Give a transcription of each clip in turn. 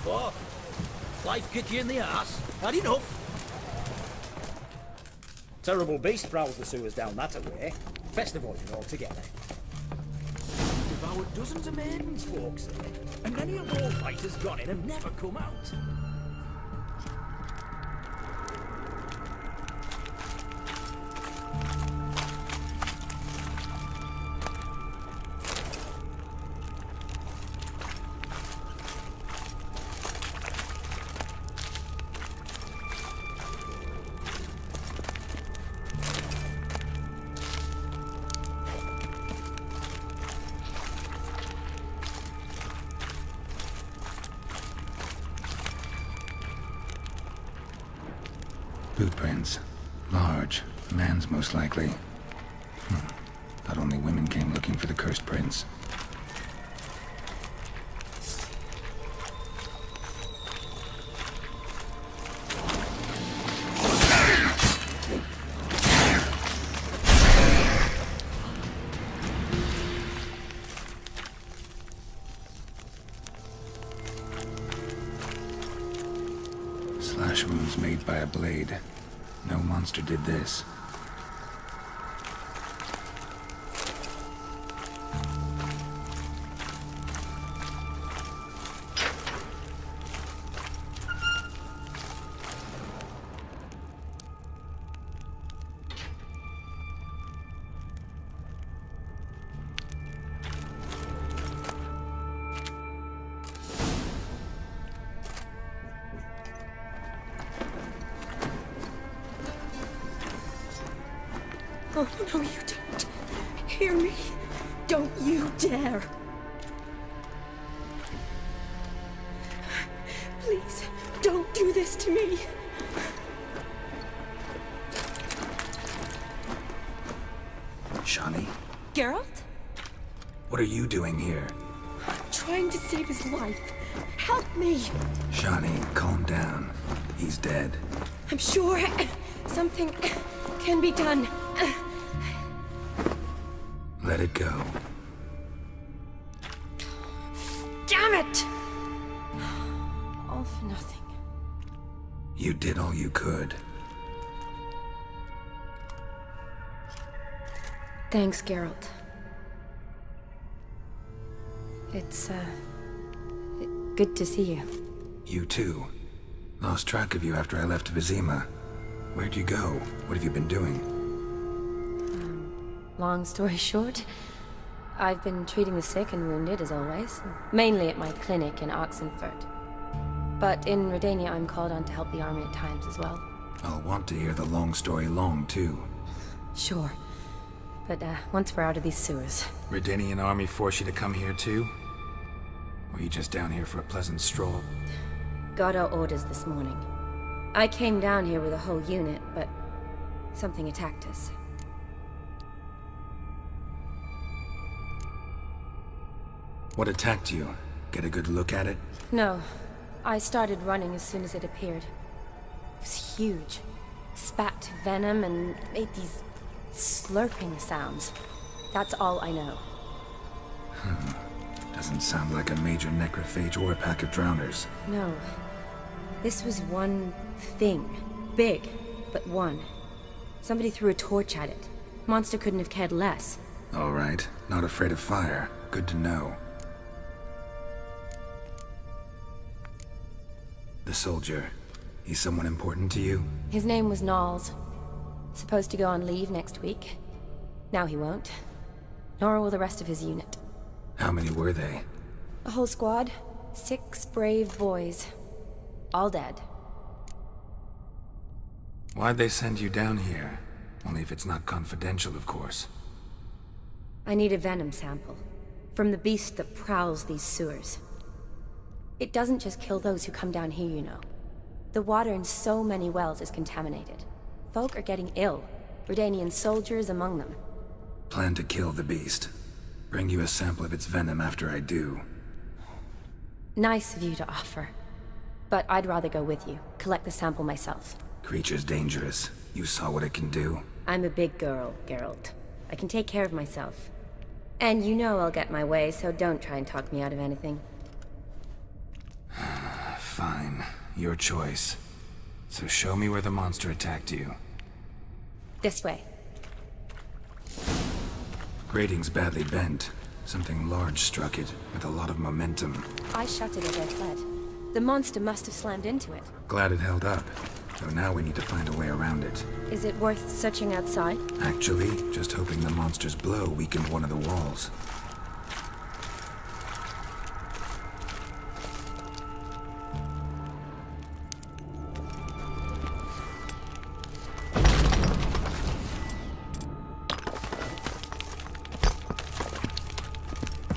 before. Life kick you in the arse. Had enough. Terrible beast prowls the sewers down that away. Best avoided altogether. Devoured dozens of maidens, folks say, and many a war fighter's gone in and never come out. Bootprints. Large. Man's most likely. Thought only women came looking for the cursed prince. Slash wounds made by a blade. No monster did this. Oh, no, you don't. Hear me? Don't you dare. Please, don't do this to me. Shani? Geralt? What are you doing here? Trying to save his life. Help me. Shani, calm down. He's dead. I'm sure something can be done. Let it go. Damn it! All for nothing. You did all you could. Thanks, Geralt. It's, good to see you. You too. Lost track of you after I left Vizima. Where'd you go? What have you been doing? Long story short, I've been treating the sick and wounded, as always. Mainly at my clinic in Oxenfurt. But in Redania, I'm called on to help the army at times as well. I'll want to hear the long story long, too. Sure. But, once we're out of these sewers... Redanian army forced you to come here, too? Or are you just down here for a pleasant stroll? Got our orders this morning. I came down here with a whole unit, but... something attacked us. What attacked you? Get a good look at it? No. I started running as soon as it appeared. It was huge. Spat venom and made these slurping sounds. That's all I know. Doesn't sound like a major necrophage or a pack of drowners. No. This was one thing. Big, but one. Somebody threw a torch at it. Monster couldn't have cared less. All right. Not afraid of fire. Good to know. The soldier. He's someone important to you? His name was Knowles. Supposed to go on leave next week. Now he won't. Nor will the rest of his unit. How many were they? A whole squad. 6 brave boys. All dead. Why'd they send you down here? Only if it's not confidential, of course. I need a venom sample. From the beast that prowls these sewers. It doesn't just kill those who come down here, you know. The water in so many wells is contaminated. Folk are getting ill. Redanian soldiers among them. Plan to kill the beast. Bring you a sample of its venom after I do. Nice of you to offer. But I'd rather go with you. Collect the sample myself. Creature's dangerous. You saw what it can do. I'm a big girl, Geralt. I can take care of myself. And you know I'll get my way, so don't try and talk me out of anything. Fine. Your choice. So show me where the monster attacked you. This way. Grating's badly bent. Something large struck it, with a lot of momentum. I shut it as I fled. The monster must have slammed into it. Glad it held up. Though now we need to find a way around it. Is it worth searching outside? Actually, just hoping the monster's blow weakened one of the walls.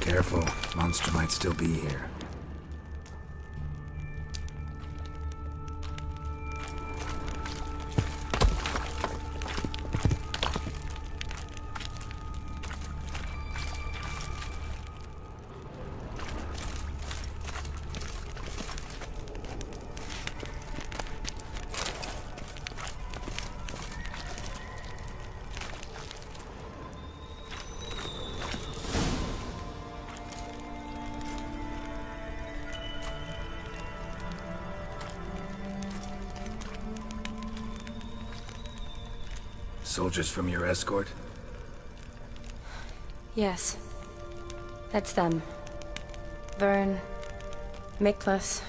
Careful, monster might still be here. Soldiers from your escort? Yes. That's them. Vern, Miklas.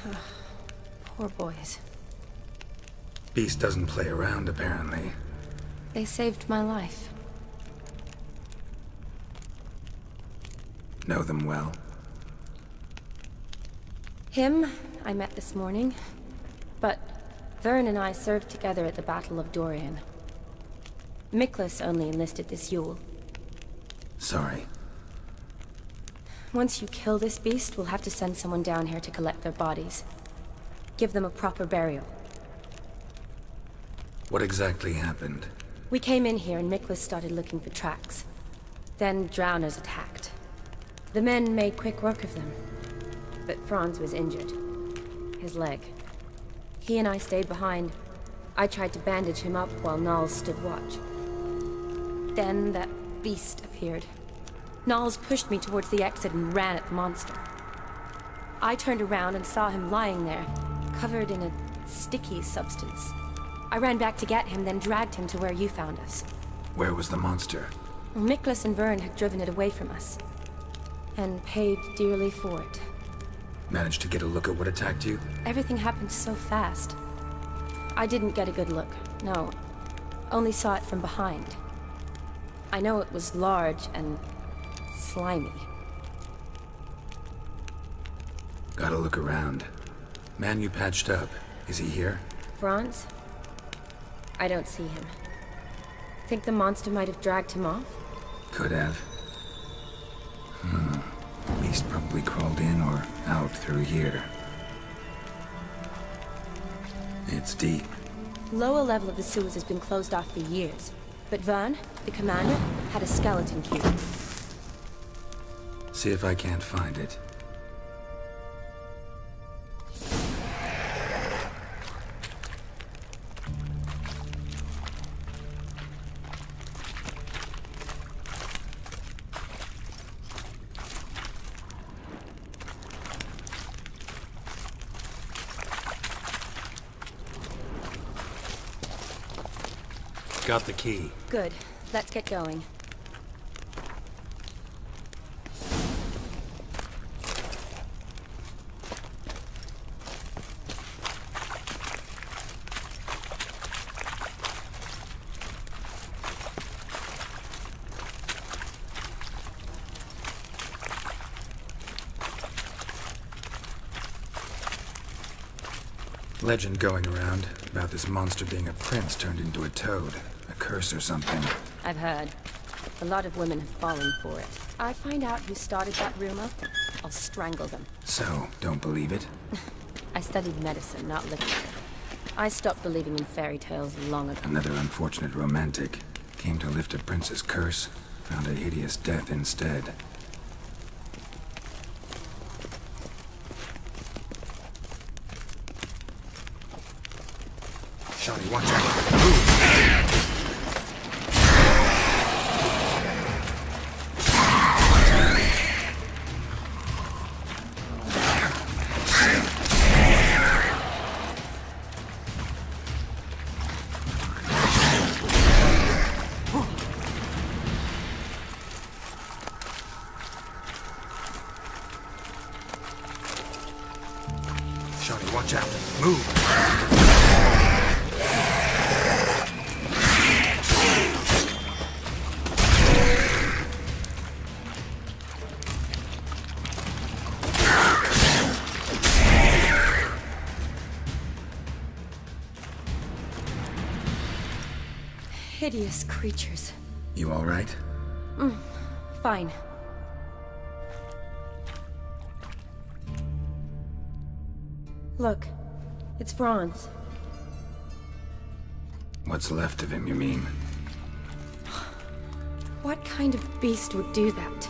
Poor boys. Beast doesn't play around, apparently. They saved my life. Know them well? Him, I met this morning. But Vern and I served together at the Battle of Dorian. Miklas only enlisted this Yule. Sorry. Once you kill this beast, we'll have to send someone down here to collect their bodies. Give them a proper burial. What exactly happened? We came in here and Miklas started looking for tracks. Then drowners attacked. The men made quick work of them. But Franz was injured. His leg. He and I stayed behind. I tried to bandage him up while Nals stood watch. Then that beast appeared. Nals pushed me towards the exit and ran at the monster. I turned around and saw him lying there, covered in a sticky substance. I ran back to get him, then dragged him to where you found us. Where was the monster? Miklas and Vern had driven it away from us. And paid dearly for it. Managed to get a look at what attacked you? Everything happened so fast. I didn't get a good look, no. Only saw it from behind. I know it was large and slimy. Gotta look around. Man you patched up, is he here? Franz? I don't see him. Think the monster might have dragged him off? Could have. Beast probably crawled in or out through here. It's deep. Lower level of the sewers has been closed off for years. But Vern, the commander, had a skeleton cube. See if I can't find it. Got the key. Good. Let's get going. Legend going around about this monster being a prince turned into a toad. A curse or something. I've heard. A lot of women have fallen for it. I find out who started that rumor, I'll strangle them. So, don't believe it? I studied medicine, not literature. I stopped believing in fairy tales long ago. Another unfortunate romantic. Came to lift a prince's curse, found a hideous death instead. Shawty, watch out! Move! watch out. Move. Hideous creatures. You all right? Fine. Look, it's Franz. What's left of him, you mean? What kind of beast would do that?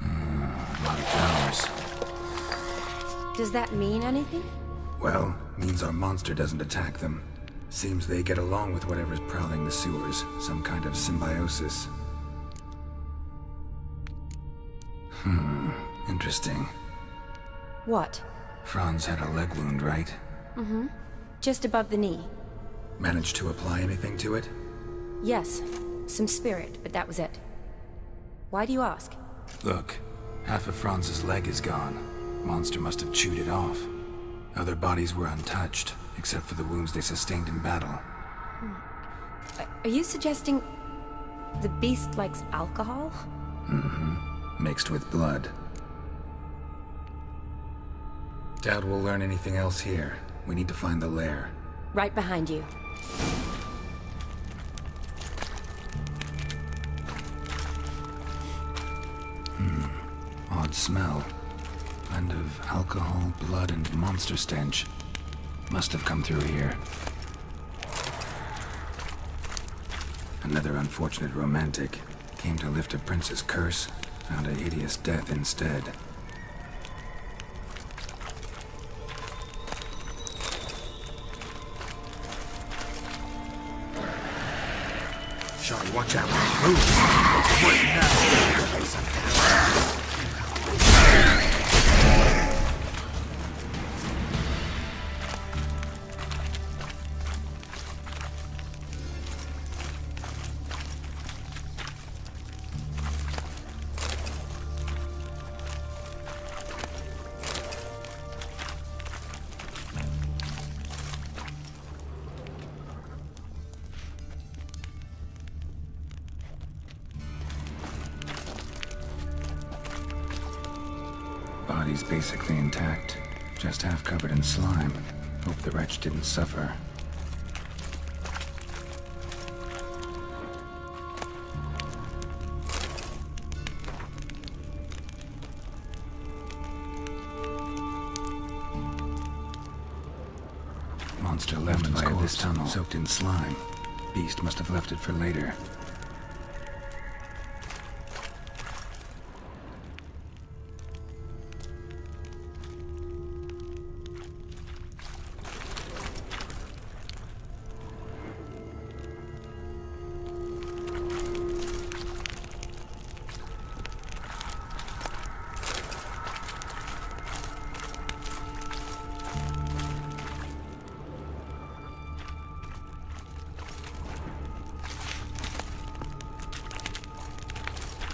A lot of flowers. Does that mean anything? Well, means our monster doesn't attack them. Seems they get along with whatever's prowling the sewers. Some kind of symbiosis. Interesting. What? Franz had a leg wound, right? Just above the knee. Managed to apply anything to it? Yes, some spirit, but that was it. Why do you ask? Look, half of Franz's leg is gone. Monster must have chewed it off. Other bodies were untouched, except for the wounds they sustained in battle. Are you suggesting the beast likes alcohol? Mixed with blood. Doubt we'll learn anything else here. We need to find the lair. Right behind you. Odd smell. Blend of alcohol, blood, and monster stench. Must have come through here. Another unfortunate romantic. Came to lift a prince's curse, found a hideous death instead. Shawty, watch out. Move! What now? Body's basically intact, just half covered in slime. Hope the wretch didn't suffer. Monster left via this tunnel, soaked in slime. Beast must have left it for later.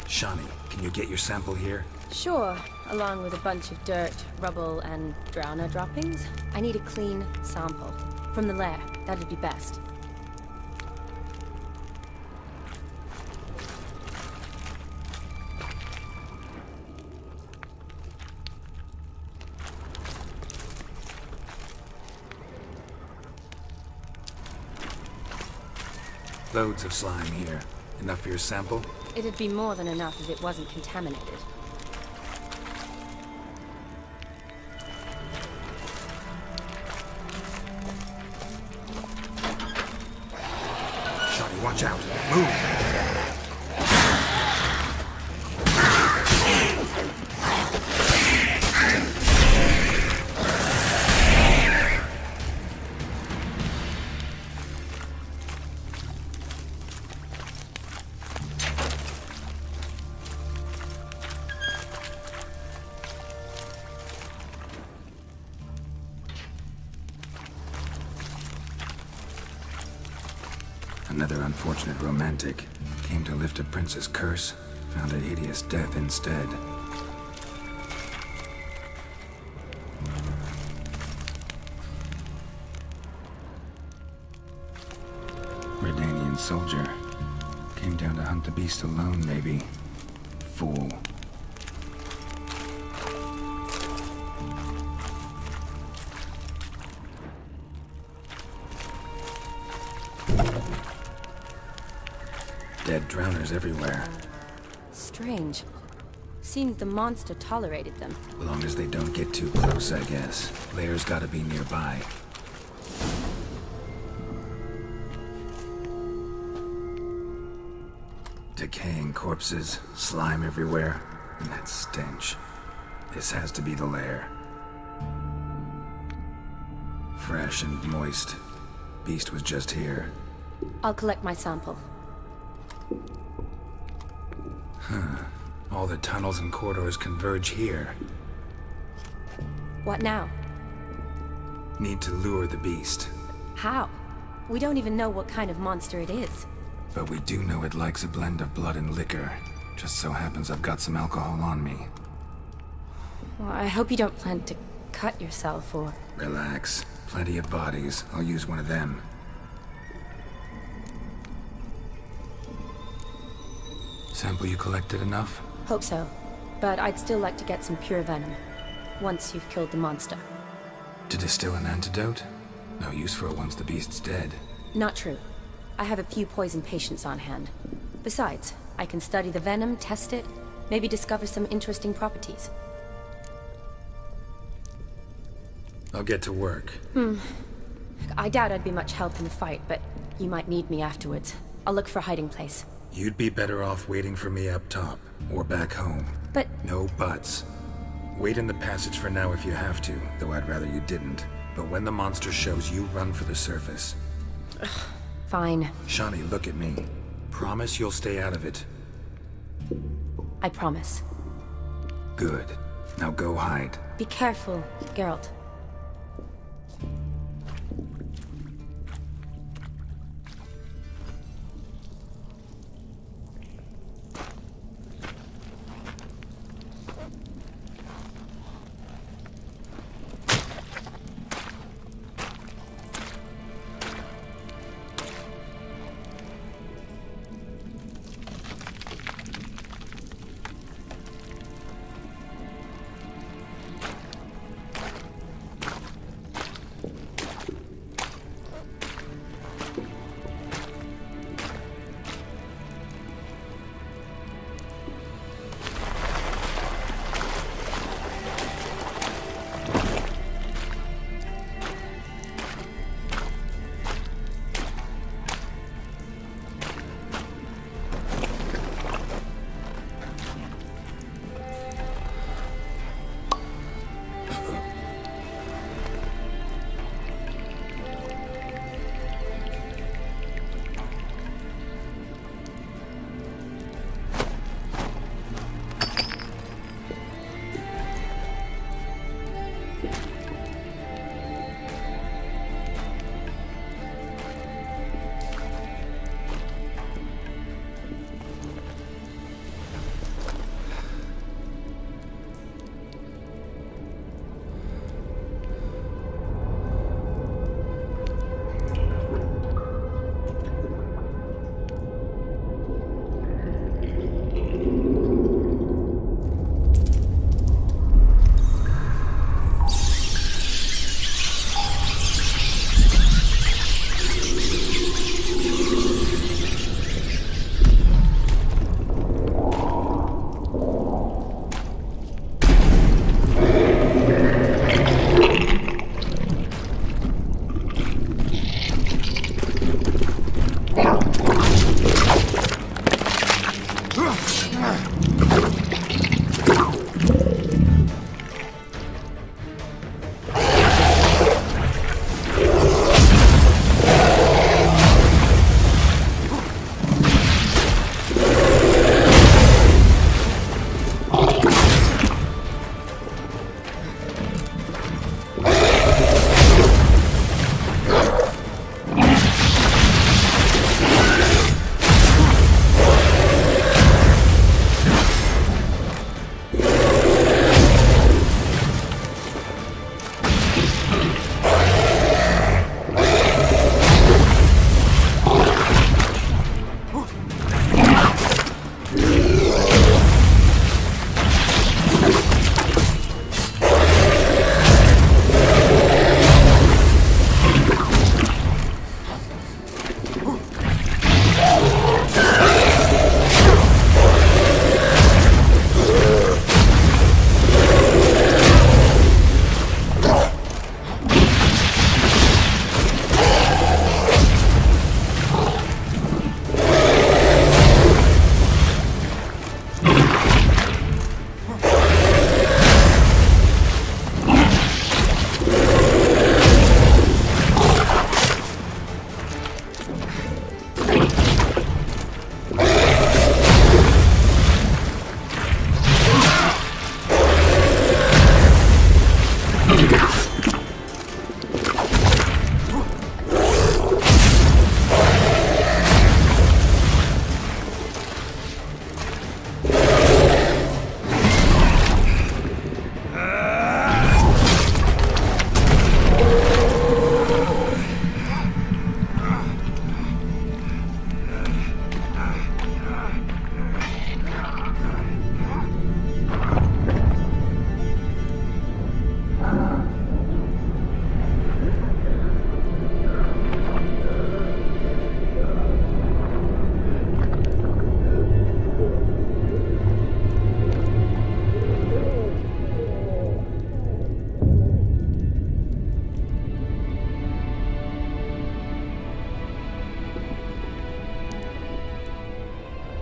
Shani, can you get your sample here? Sure, along with a bunch of dirt, rubble, and drowner droppings. I need a clean sample. From the lair, that'd be best. Loads of slime here. Enough for your sample? It'd be more than enough if it wasn't contaminated. Shawty, watch out. Move! Another unfortunate romantic. Came to lift a prince's curse. Found a hideous death instead. Redanian soldier. Came down to hunt the beast alone, maybe. Fool. Dead drowners everywhere. Strange. Seems the monster tolerated them. Long as they don't get too close, I guess. Lair's gotta be nearby. Decaying corpses, slime everywhere, and that stench. This has to be the lair. Fresh and moist. Beast was just here. I'll collect my sample. All the tunnels and corridors converge here. What now? Need to lure the beast. How? We don't even know what kind of monster it is. But we do know it likes a blend of blood and liquor. Just so happens I've got some alcohol on me. Well, I hope you don't plan to cut yourself or... Relax. Plenty of bodies. I'll use one of them. Sample you collected enough? Hope so. But I'd still like to get some pure venom. Once you've killed the monster. To distill an antidote? No use for it once the beast's dead. Not true. I have a few poison patients on hand. Besides, I can study the venom, test it, maybe discover some interesting properties. I'll get to work. I doubt I'd be much help in the fight, but you might need me afterwards. I'll look for a hiding place. You'd be better off waiting for me up top, or back home. But... No buts. Wait in the passage for now if you have to, though I'd rather you didn't. But when the monster shows, you run for the surface. Fine. Shawnee, look at me. Promise you'll stay out of it. I promise. Good. Now go hide. Be careful, Geralt.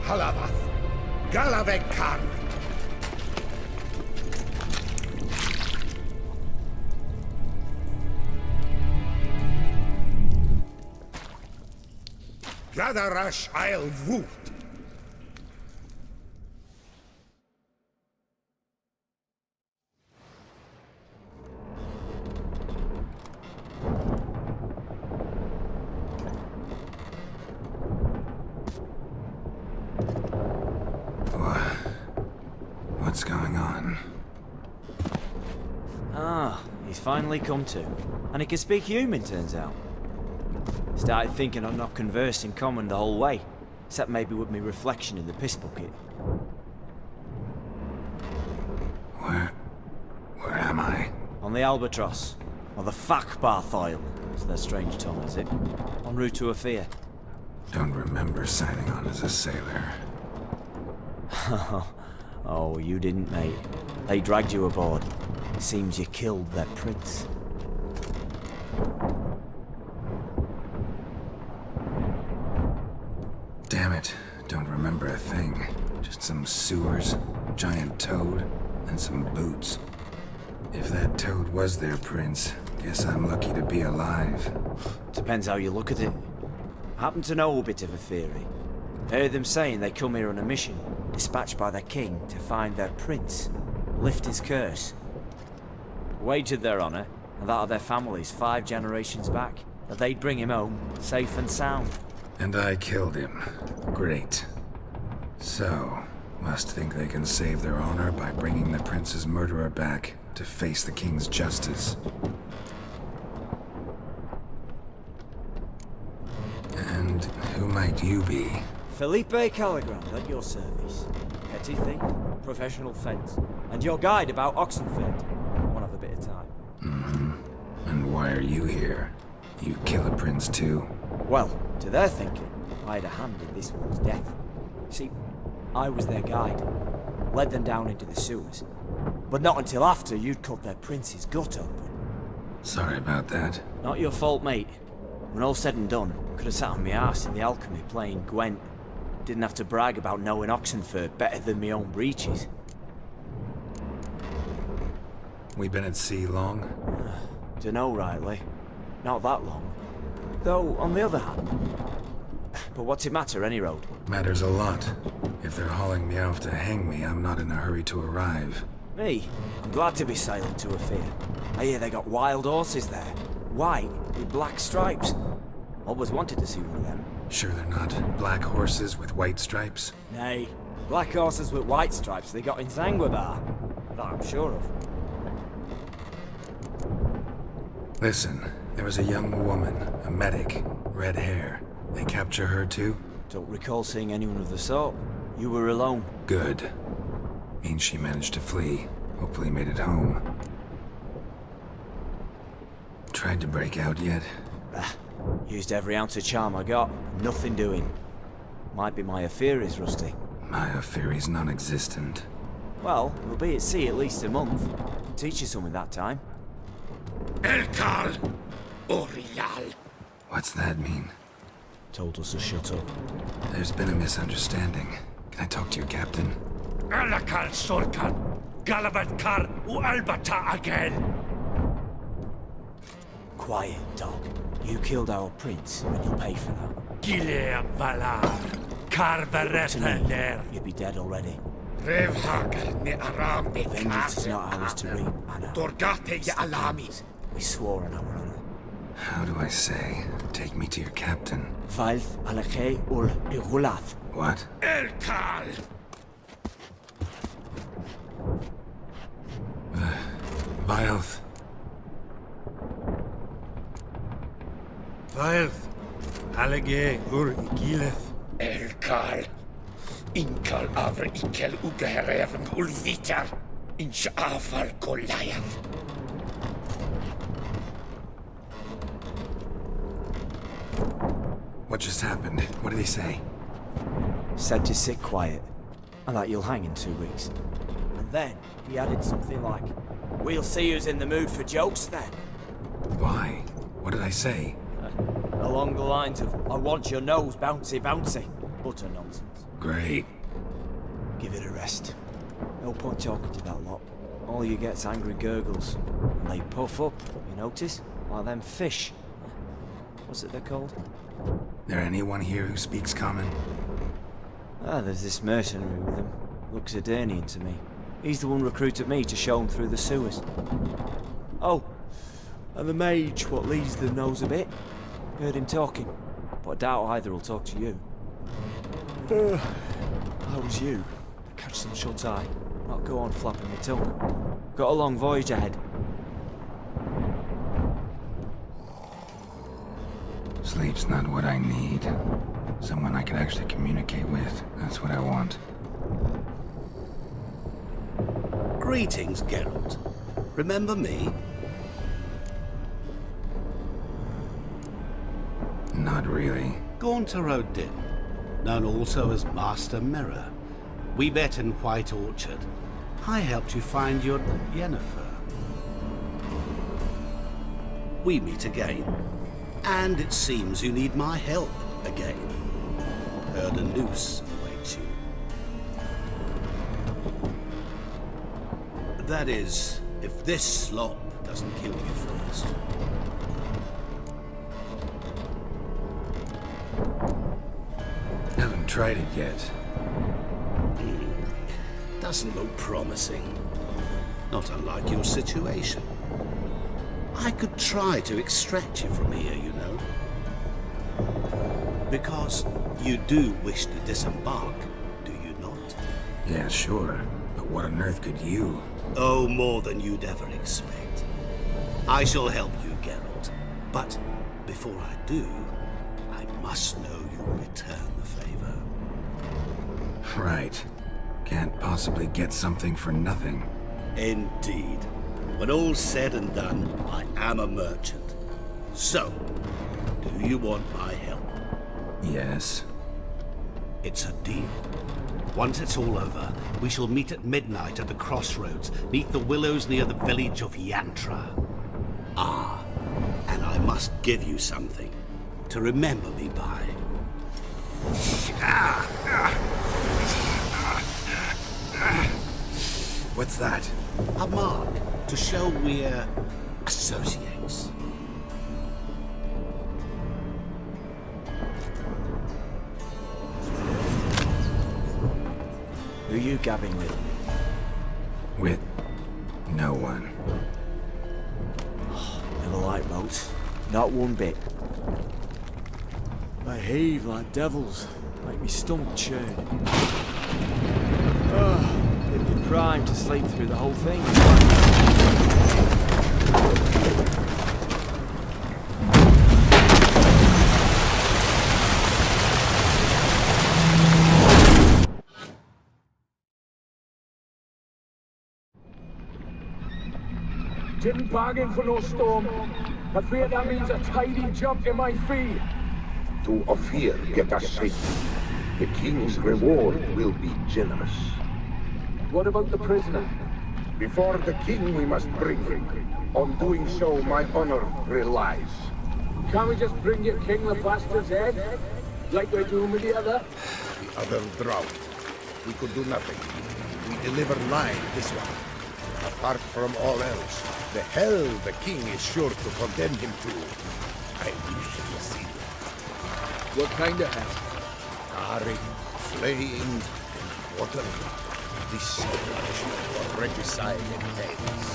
Halavath, Galavek Khan. Gadarash I'll Woot. What's going on? Ah, he's finally come to. And he can speak human, turns out. Started thinking I'd not conversed in common the whole way, except maybe with me reflection in the piss bucket. Where am I? On the Albatross, or the Fakbarth Isle, as their strange tongue has it, en route to Ophir. Don't remember signing on as a sailor. Oh, you didn't, mate. They dragged you aboard. Seems you killed their prince. Damn it, don't remember a thing. Just some sewers, giant toad, and some boots. If that toad was their prince, guess I'm lucky to be alive. Depends how you look at it. I happen to know a bit of a theory. Heard them saying they come here on a mission, dispatched by their king to find their prince, lift his curse. Wagered their honor, and that of their families 5 generations back, that they'd bring him home, safe and sound. And I killed him. Great. So, must think they can save their honor by bringing the prince's murderer back to face the king's justice. And who might you be? Felipe Caligrand, at your service. Petty thief, professional fence, and your guide about Oxenford. One of a bit of time. Mm-hmm. And why are you here? You kill a prince too? Well, to their thinking, I had a hand in this one's death. See, I was their guide, led them down into the sewers. But not until after you'd cut their prince's gut open. Sorry about that. Not your fault, mate. When all said and done, could have sat on my arse in the alchemy playing Gwent. Didn't have to brag about knowing Oxenford better than my own breeches. We been at sea long? Dunno rightly. Not that long. Though, on the other hand... But what's it matter, any road? Matters a lot. If they're hauling me off to hang me, I'm not in a hurry to arrive. Me? I'm glad to be sailing to Ophir. I hear they got wild horses there. White, with black stripes. Always wanted to see one of them. Sure they're not black horses with white stripes? Nay, black horses with white stripes they got in Zanguebar. That I'm sure of. Listen, there was a young woman, a medic, red hair. They capture her too? Don't recall seeing anyone of the sort. You were alone. Good. Means she managed to flee. Hopefully made it home. Tried to break out yet? Used every ounce of charm I got. Nothing doing. Might be my affair is rusty. My affair is non-existent. Well, we'll be at sea at least a month. Teach you something that time. Elkal Orial. What's that mean? Told us to shut up. There's been a misunderstanding. Can I talk to your captain? Alakal Sorkan. Galavat Kar U Albata again. Quiet, dog. You killed our prince, and you'll pay for that. Gileam Valar. Carverethener. You'd be dead already. Revhagal ne Aram be Vengeance is not ours to reap, Anna. Dorgate ya Alami. We swore on our honor. How do I say? Take me to your captain. Valth alakhe ul irulath. What? Elkal. Vilth. Vilth. Alege ur Gileth. Elkal. Inkal avre ikel ugehereven ulvitar. Inch afal Goliath. What just happened? What did he say? Said to sit quiet, and that you'll hang in 2 weeks. And then he added something like, "We'll see who's in the mood for jokes then." Why? What did I say? Along the lines of, "I want your nose bouncy bouncy." Utter nonsense. Great. Give it a rest. No point talking to that lot. All you get's angry gurgles. And they puff up, you notice? Like them fish. What's it they're called? There anyone here who speaks common? Ah, there's this mercenary with him. Looks Edirnian to me. He's the one recruited me to show him through the sewers. Oh, and the mage what leads them knows a bit. Heard him talking, but I doubt either will talk to you. How was you? Catch some shut-eye. Not go on flapping my tongue. Got a long voyage ahead. Sleep's not what I need. Someone I can actually communicate with. That's what I want. Greetings, Geralt. Remember me? Not really. Gaunter O'Din, known also as Master Mirror. We met in White Orchard. I helped you find your Yennefer. We meet again. And it seems you need my help again. Heard a noose awaits you. That is, if this slop doesn't kill you first. Haven't tried it yet. Doesn't look promising. Not unlike your situation. I could try to extract you from here, you know. Because you do wish to disembark, do you not? Yeah, sure. But what on earth could you? Oh, more than you'd ever expect. I shall help you, Geralt. But before I do, I must know you'll return the favor. Right. Can't possibly get something for nothing. Indeed. When all's said and done, I am a merchant. So, do you want my help? Yes. It's a deal. Once it's all over, we shall meet at midnight at the crossroads, neath the willows near the village of Yantra. Ah, and I must give you something to remember me by. What's that? A mark to show we're associates. Who you gabbing with? With no one. Never liked boats. Not one bit. They heave like devils. Make me stomach churn. It'd be prime to sleep through the whole thing. Didn't bargain for no storm. I fear that means a tidy jump in my fee. To Ophir get us safely. The king's reward will be generous. What about the prisoner? Before the king we must bring him. On doing so my honor relies. Can't we just bring your king the bastard's head? Like we're doing with the other? The other drowned. We could do nothing. We deliver live this one. Apart from all else, the hell the king is sure to condemn him to. I wish to see it. What kind of hell? Carring, flaying, and watering. This is punishment for regicide and tales.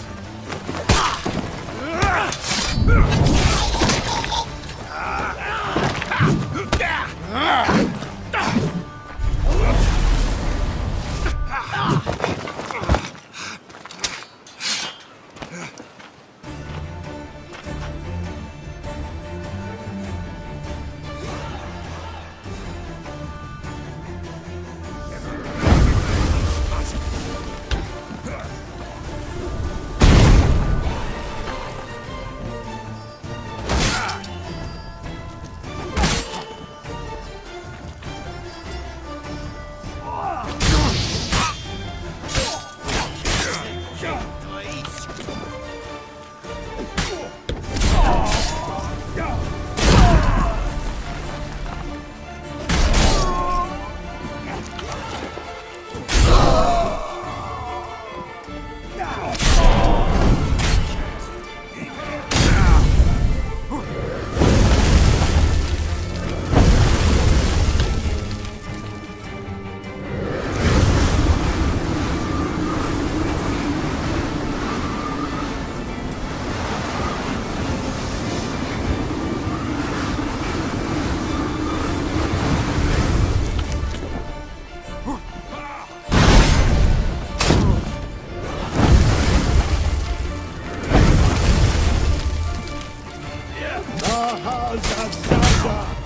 Outsider!